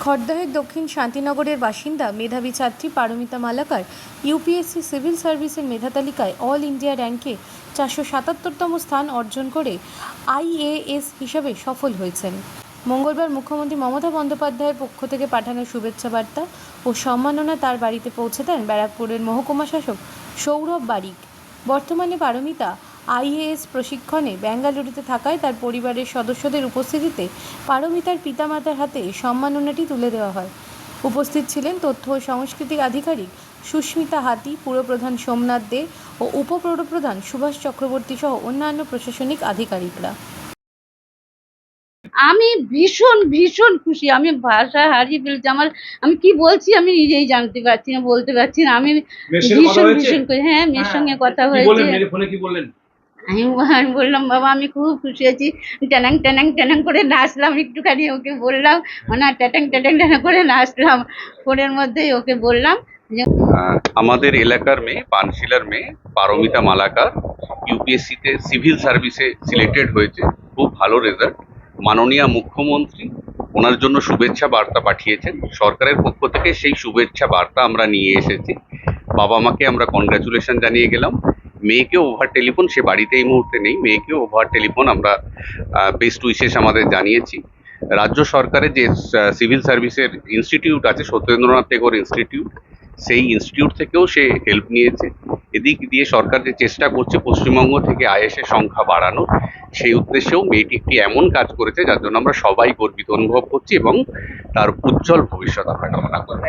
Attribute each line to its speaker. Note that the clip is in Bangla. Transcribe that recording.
Speaker 1: খড়দহের দক্ষিণ শান্তিনগরের বাসিন্দা মেধাবী ছাত্রী পারমিতা মালাকার ইউপিএসসি সিভিল সার্ভিসের মেধা তালিকায় অল ইন্ডিয়া র্যাঙ্কে 477তম স্থান অর্জন করে আইএএস হিসাবে সফল হয়েছেন। মঙ্গলবার মুখ্যমন্ত্রী মমতা বন্দ্যোপাধ্যায়ের পক্ষ থেকে পাঠানো শুভেচ্ছা বার্তা ও সম্মাননা তার বাড়িতে পৌঁছে দেন ব্যারাকপুরের মহকুমা শাসক সৌরভ বারিক। বর্তমানে পারমিতা আইএএস প্রশিক্ষণে বেঙ্গালুরুতে থাকায় তার পরিবারের সদস্যদের উপস্থিতিতে পারমিতার পিতামাতার হাতে সম্মাননাটি তুলে দেওয়া হয়। উপস্থিত ছিলেন তথ্য ও সাংস্কৃতিক আধিকারিক সুস্মিতা হাতি, পুরপ্রধান সোমনাথ দে ও উপপুরপ্রধান সুভাষ চক্রবর্তী সহ অন্যান্য প্রশাসনিক আধিকারিকরা।
Speaker 2: আমি ভীষণ ভীষণ খুশি। আমি ভাষা হারিয়ে ফেলছি। আমি কি বলছি আমি নিজেই জানতে পারছি না, বলতে পারছি না। আমি ভীষণ ভীষণ খুশি। হ্যাঁ, মেয়ের সঙ্গে কথা হয়েছে। আমি বললাম, বাবা আমি খুব খুশি আছি। ট্যানাং ট্যানাং ট্যানাং করে নাচলাম, একটুখানি ওকে বললাম, মানে ট্যাটাং ট্যাটাং ট্যাটাং করে নাচলাম। ফোনের মধ্যেই ওকে বললাম যে
Speaker 3: আমাদের এলাকার মেয়ে, পানশিলার মেয়ে পারমিতা মালাকার ইউপিএসসিতে সিভিল সার্ভিসে সিলেক্টেড হয়েছে। খুব ভালো রেজাল্ট। মাননীয় মুখ্যমন্ত্রী ওনার জন্য শুভেচ্ছা বার্তা পাঠিয়েছেন। সরকারের পক্ষ থেকে সেই শুভেচ্ছা বার্তা আমরা নিয়ে এসেছি। বাবা মাকে আমরা কনগ্রাচুলেশন জানিয়ে গেলাম। মেয়েকেও ওভার টেলিফোন, সে বাড়িতে এই মুহূর্তে নেই, মেয়েকেও ওভার টেলিফোন আমরা বেস্ট উইশেস আমাদের জানিয়েছি। রাজ্য সরকারের যে সিভিল সার্ভিসের ইনস্টিটিউট আছে, সত্যেন্দ্রনাথ টেগোর ইনস্টিটিউট, সেই ইনস্টিটিউট থেকেও সে হেল্প নিয়েছে। এদিক দিয়ে সরকার যে চেষ্টা করছে পশ্চিমবঙ্গ থেকে আইএসের সংখ্যা বাড়ানোর, সেই উদ্দেশ্যেও মেয়েটি একটি এমন কাজ করেছে যার জন্য আমরা সবাই গর্বিত অনুভব করছি এবং তার উজ্জ্বল ভবিষ্যৎ আমরা কামনা করি।